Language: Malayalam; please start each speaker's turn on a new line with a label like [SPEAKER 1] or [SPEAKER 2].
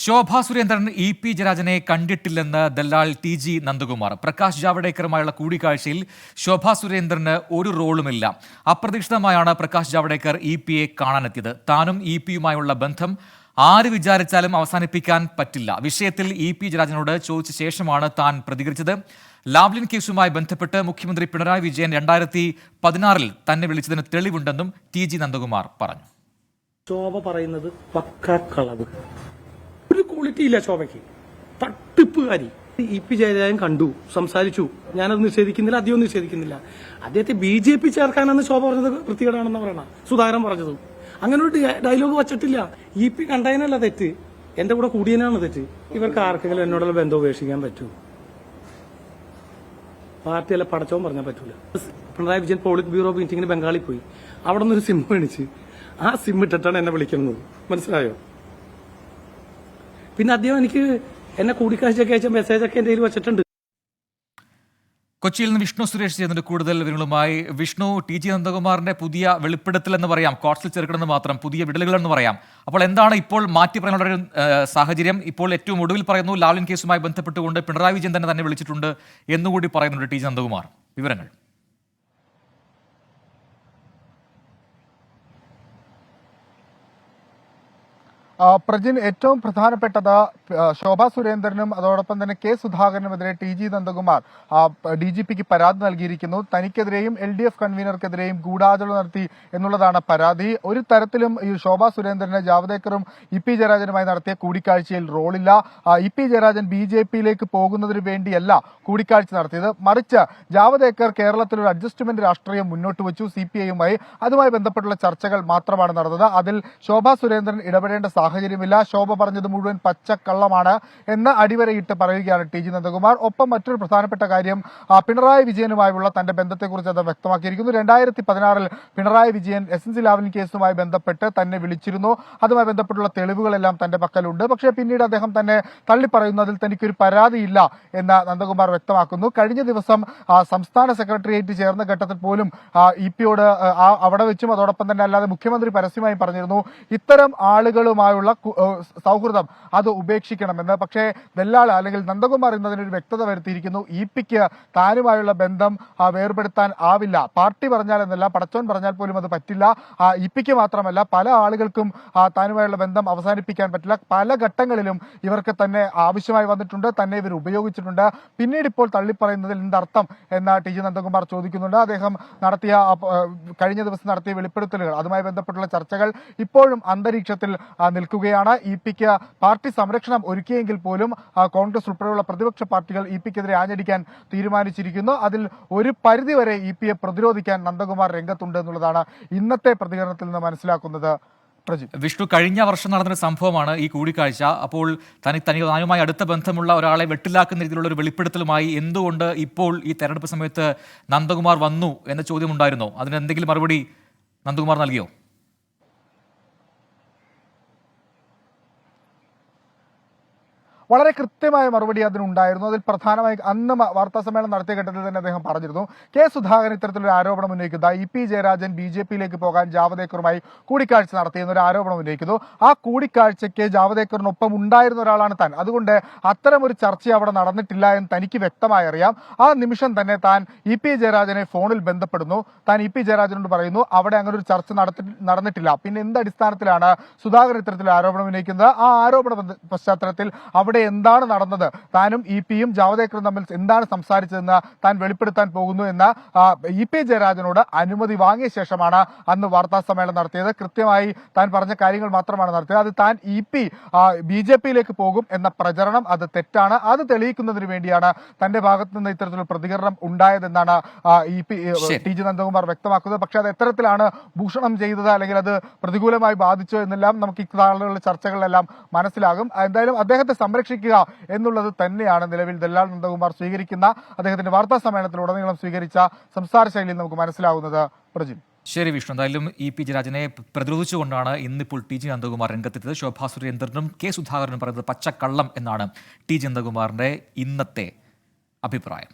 [SPEAKER 1] ശോഭാ സുരേന്ദ്രൻ പി ജയരാജനെ കണ്ടിട്ടില്ലെന്ന് ദല്ലാൽ ടി.ജി. നന്ദകുമാർ. പ്രകാശ് ജാവ്ദേക്കറുമായുള്ള കൂടിക്കാഴ്ചയിൽ ശോഭാ സുരേന്ദ്രന് ഒരു റോളുമില്ല. അപ്രതീക്ഷിതമായാണ് പ്രകാശ് ജാവ്ദേക്കർ പിയെ കാണാനെത്തിയത്. താനും പിയുമായുള്ള ബന്ധം ആര് വിചാരിച്ചാലും അവസാനിപ്പിക്കാൻ പറ്റില്ല. വിഷയത്തിൽ പി ജയരാജനോട് ചോദിച്ച ശേഷമാണ് താൻ പ്രതികരിച്ചത്. ലാവ്ലിൻ കേസുമായി ബന്ധപ്പെട്ട് മുഖ്യമന്ത്രി പിണറായി വിജയൻ 2016 തന്നെ വിളിച്ചതിന് തെളിവുണ്ടെന്നും ടി.ജി. നന്ദകുമാർ പറഞ്ഞു.
[SPEAKER 2] ശോഭ പറയുന്നത് പക്കാക്കളവ്, ഒരു ക്വാളിറ്റി ഇല്ല ശോഭയ്ക്ക്, തട്ടിപ്പുകാരി. പി ജയരാജൻ കണ്ടു, സംസാരിച്ചു. ഞാനത് നിഷേധിക്കുന്നില്ല, അധികം നിഷേധിക്കുന്നില്ല. അദ്ദേഹത്തെ BJP ചേർക്കാനെന്ന് ശോഭ പറഞ്ഞത് വൃത്തികേടാണെന്ന് പറയണ സുധാകരൻ പറഞ്ഞതും. അങ്ങനെ ഒരു ഡയലോഗ് വച്ചിട്ടില്ല. പി കണ്ടതിനല്ല തെറ്റ്, എന്റെ കൂടെ കൂടിയനാണ് തെറ്റ്. ഇവർക്ക് ആർക്കെങ്കിലും എന്നോടുള്ള ബന്ധം ഉപേക്ഷിക്കാൻ പറ്റൂ? പാർട്ടിയല്ല പടച്ചവും പറഞ്ഞാൽ പറ്റൂല. പിണറായി വിജയൻ പോളിറ്റ് ബ്യൂറോ മീറ്റിംഗിന് ബംഗാളിൽ പോയി. അവിടെ നിന്നൊരു സിം മേടിച്ച് ആ സിം ഇട്ടിട്ടാണ് എന്നെ വിളിക്കുന്നത്. മനസ്സിലായോ? പിന്നെ അദ്ദേഹം എനിക്ക് എന്നെ കൂടിക്കാഴ്ചയൊക്കെ അയച്ച മെസ്സേജൊക്കെ എന്റെ കയ്യിൽ വെച്ചിട്ടുണ്ട്.
[SPEAKER 1] കൊച്ചിയിൽ നിന്ന് വിഷ്ണു സുരേഷ് ചെയ്യുന്നുണ്ട് കൂടുതൽ വിവരങ്ങളുമായി. വിഷ്ണു, ടി.ജി. നന്ദകുമാറിന്റെ പുതിയ വെളിപ്പെടുത്തൽ എന്ന് പറയാം, കോർട്സിൽ ചേർക്കണമെന്ന് മാത്രം, പുതിയ വിടലുകൾ എന്ന് പറയാം. അപ്പോൾ എന്താണ് ഇപ്പോൾ മാറ്റി പറയാനുള്ള ഒരു സാഹചര്യം? ഇപ്പോൾ ഏറ്റവും ഒടുവിൽ പറയുന്നു ലാവ്ലിൻ കേസുമായി ബന്ധപ്പെട്ടുകൊണ്ട് പിണറായി വിജയൻ തന്നെ വിളിച്ചിട്ടുണ്ട് എന്നുകൂടി പറയുന്നുണ്ട് ടി.ജി. നന്ദകുമാർ. വിവരങ്ങൾ.
[SPEAKER 3] പ്രജിൻ, ഏറ്റവും പ്രധാനപ്പെട്ടത് ശോഭാ സുരേന്ദ്രനും അതോടൊപ്പം തന്നെ കെ സുധാകരനുമെതിരെ ടി.ജി. നന്ദകുമാർ DGPക്ക് പരാതി നൽകിയിരിക്കുന്നു. തനിക്കെതിരെയും LDF കൺവീനർക്കെതിരെയും ഗൂഢാലോചന നടത്തി എന്നുള്ളതാണ് പരാതി. ഒരു തരത്തിലും ഈ ശോഭാ സുരേന്ദ്രന് ജാവ്ദേക്കറും പി ജയരാജനുമായി നടത്തിയ കൂടിക്കാഴ്ചയിൽ റോളില്ല. പി ജയരാജൻ BJPയിലേക്ക് പോകുന്നതിന് വേണ്ടിയല്ല കൂടിക്കാഴ്ച നടത്തിയത്, മറിച്ച് ജാവ്ദേക്കർ കേരളത്തിൽ ഒരു അഡ്ജസ്റ്റ്മെന്റ് രാഷ്ട്രീയം മുന്നോട്ട് വെച്ചു CPIയുമായി. അതുമായി ബന്ധപ്പെട്ടുള്ള ചർച്ചകൾ മാത്രമാണ് നടന്നത്. അതിൽ ശോഭാ സുരേന്ദ്രൻ ഇടപെടേണ്ട സാഹചര്യമില്ല. ശോഭ പറഞ്ഞത് മുഴുവൻ പച്ചക്കള്ളമാണ് എന്ന് അടിവരയിട്ട് പറയുകയാണ് ടി.ജി. നന്ദകുമാർ. ഒപ്പം മറ്റൊരു പ്രധാനപ്പെട്ട കാര്യം, പിണറായി വിജയനുമായുള്ള തന്റെ ബന്ധത്തെക്കുറിച്ച് അത് വ്യക്തമാക്കിയിരിക്കുന്നു. 2016 പിണറായി വിജയൻ SNC ലാവ്ലിൻ കേസുമായി ബന്ധപ്പെട്ട് തന്നെ വിളിച്ചിരുന്നു. അതുമായി ബന്ധപ്പെട്ടുള്ള തെളിവുകളെല്ലാം തന്റെ പക്കലുണ്ട്. പക്ഷേ പിന്നീട് അദ്ദേഹം തന്നെ തള്ളിപ്പറയുന്നതിൽ തനിക്കൊരു പരാതിയില്ല എന്ന് നന്ദകുമാർ വ്യക്തമാക്കുന്നു. കഴിഞ്ഞ ദിവസം സംസ്ഥാന സെക്രട്ടേറിയറ്റ് ചേർന്ന ഘട്ടത്തിൽ പോലും പിയോട് അവിടെ വെച്ചും അതോടൊപ്പം തന്നെ അല്ലാതെ മുഖ്യമന്ത്രി പരസ്യമായും പറഞ്ഞിരുന്നു ഇത്തരം ആളുകളുമായുള്ള സൗഹൃദം അത് ഉപേക്ഷിക്കണമെന്ന്. പക്ഷേ ദല്ലാൾ അല്ലെങ്കിൽ നന്ദകുമാർ എന്നതിനൊരു വ്യക്തത വരുത്തിയിരിക്കുന്നു. പിക്ക് താനുമായുള്ള ബന്ധം വേർപെടുത്താൻ ആവില്ല. പാർട്ടി പറഞ്ഞാൽ എന്നല്ല, പടച്ചോൻ പറഞ്ഞാൽ പോലും അത് പറ്റില്ല. പിക്ക് മാത്രമല്ല പല ആളുകൾക്കും താനുമായുള്ള ബന്ധം അവസാനിപ്പിക്കാൻ പറ്റില്ല. പല ഘട്ടങ്ങളിലും ഇവർക്ക് തന്നെ ആവശ്യമായി വന്നിട്ടുണ്ട്, തന്നെ ഇവർ ഉപയോഗിച്ചിട്ടുണ്ട്. പിന്നീട് ഇപ്പോൾ തള്ളിപ്പറയുന്നതിൽ എന്തർത്ഥം എന്ന് ടി.ജി. നന്ദകുമാർ ചോദിക്കുന്നുണ്ട്. അദ്ദേഹം കഴിഞ്ഞ ദിവസം നടത്തിയ വെളിപ്പെടുത്തലുകൾ, അതുമായി ബന്ധപ്പെട്ടുള്ള ചർച്ചകൾ ഇപ്പോഴും അന്തരീക്ഷത്തിൽ നിൽക്കുകയാണ്. പിക്ക് പാർട്ടി സംരക്ഷണം ഒരുക്കിയെങ്കിൽ പോലും കോൺഗ്രസ് ഉൾപ്പെടെയുള്ള പ്രതിപക്ഷ പാർട്ടികൾ പിക്കെതിരെ ആഞ്ഞടിക്കാൻ തീരുമാനിച്ചിരിക്കുന്നു. അതിൽ ഒരു പരിധിവരെ പിയെ പ്രതിരോധിക്കാൻ നന്ദകുമാർ രംഗത്തുണ്ട് എന്നുള്ളതാണ് ഇന്നത്തെ പ്രതികരണത്തിൽ നിന്ന് മനസ്സിലാക്കുന്നത്.
[SPEAKER 1] വിഷ്ണു, കഴിഞ്ഞ വർഷം നടന്നൊരു സംഭവമാണ് ഈ കൂടിക്കാഴ്ച. അപ്പോൾ താനുമായി അടുത്ത ബന്ധമുള്ള ഒരാളെ വെട്ടിലാക്കുന്ന രീതിയിലുള്ള ഒരു വെളിപ്പെടുത്തലുമായി എന്തുകൊണ്ട് ഇപ്പോൾ ഈ തെരഞ്ഞെടുപ്പ് സമയത്ത് നന്ദകുമാർ വന്നു എന്ന ചോദ്യം ഉണ്ടായിരുന്നോ? അതിന് എന്തെങ്കിലും മറുപടി നന്ദകുമാർ നൽകിയോ?
[SPEAKER 3] വളരെ കൃത്യമായ മറുപടി അതിനുണ്ടായിരുന്നു. അതിൽ പ്രധാനമായി അന്ന് വാർത്താ സമ്മേളനം നടത്തിയ ഘട്ടത്തിൽ തന്നെ അദ്ദേഹം പറഞ്ഞിരുന്നു, കെ സുധാകരൻ ഇത്തരത്തിലൊരു ആരോപണം ഉന്നയിക്കുന്നു. പി ജയരാജൻ BJPയിലേക്ക് പോകാൻ ജാവ്ദേക്കറുമായി കൂടിക്കാഴ്ച നടത്തിയെന്നൊരു ആരോപണം ഉന്നയിക്കുന്നു. ആ കൂടിക്കാഴ്ചയ്ക്ക് ജാവ്ദേക്കറിനൊപ്പം ഉണ്ടായിരുന്ന ഒരാളാണ് താൻ. അതുകൊണ്ട് അത്തരമൊരു ചർച്ച അവിടെ നടന്നിട്ടില്ല എന്ന് തനിക്ക് വ്യക്തമായി അറിയാം. ആ നിമിഷം തന്നെ താൻ പി ജയരാജനെ ഫോണിൽ ബന്ധപ്പെടുന്നു. താൻ പി ജയരാജനോട് പറയുന്നു അവിടെ അങ്ങനെ ഒരു ചർച്ച നടന്നിട്ടില്ല. പിന്നെ എന്ത് അടിസ്ഥാനത്തിലാണ് സുധാകരൻ ഇത്തരത്തിലൊരു ആരോപണം ഉന്നയിക്കുന്നത്? ആ ആരോപണ പശ്ചാത്തലത്തിൽ അവിടെ എന്താണ് നടന്നത്, താനും പിയും ജാവ്ദേക്കറും തമ്മിൽ എന്താണ് സംസാരിച്ചതെന്ന് താൻ വെളിപ്പെടുത്താൻ പോകുന്നു എന്ന് പി ജയരാജനോട് അനുമതി വാങ്ങിയ ശേഷമാണ് അന്ന് വാർത്താ സമ്മേളനം നടത്തിയത്. കൃത്യമായി താൻ പറഞ്ഞ കാര്യങ്ങൾ മാത്രമാണ് നടത്തിയത്. അത് താൻ BJPയിലേക്ക് പോകും എന്ന പ്രചരണം അത് തെറ്റാണ്. അത് തെളിയിക്കുന്നതിന് വേണ്ടിയാണ് തന്റെ ഭാഗത്തു നിന്ന് ഇത്തരത്തിലുള്ള പ്രതികരണം ഉണ്ടായതെന്നാണ് ടി.ജി. നന്ദകുമാർ വ്യക്തമാക്കുന്നത്. പക്ഷെ അത് എത്തരത്തിലാണ് ഭൂഷണം ചെയ്തത് അല്ലെങ്കിൽ അത് പ്രതികൂലമായി ബാധിച്ചോ എന്നെല്ലാം നമുക്ക് ഇക്കാലങ്ങളിലെ ചർച്ചകളിലെല്ലാം മനസ്സിലാകും. എന്തായാലും അദ്ദേഹത്തെ സംരക്ഷിക്കുക എന്നുള്ളത് തന്നെയാണ് നിലവിൽ ദല്ലാൽ നന്ദകുമാർ സ്വീകരിക്കുന്ന, അദ്ദേഹത്തിന്റെ വാർത്താ സമ്മേളനത്തിലുടനീളം സ്വീകരിച്ച സംസാര ശൈലിയിൽ നമുക്ക് മനസ്സിലാവുന്നത്. പ്രജിൻ.
[SPEAKER 1] ശരി വിഷ്ണു, എന്തായാലും പി ജയരാജനെ പ്രതിരോധിച്ചുകൊണ്ടാണ് ഇന്നിപ്പോൾ ടി.ജി. നന്ദകുമാർ രംഗത്തെത്തിയത്. ശോഭാ സുരേന്ദ്രനും കെ സുധാകരനും പറയുന്നത് പച്ചക്കള്ളം എന്നാണ് ടി.ജി. നന്ദകുമാറിന്റെ ഇന്നത്തെ അഭിപ്രായം.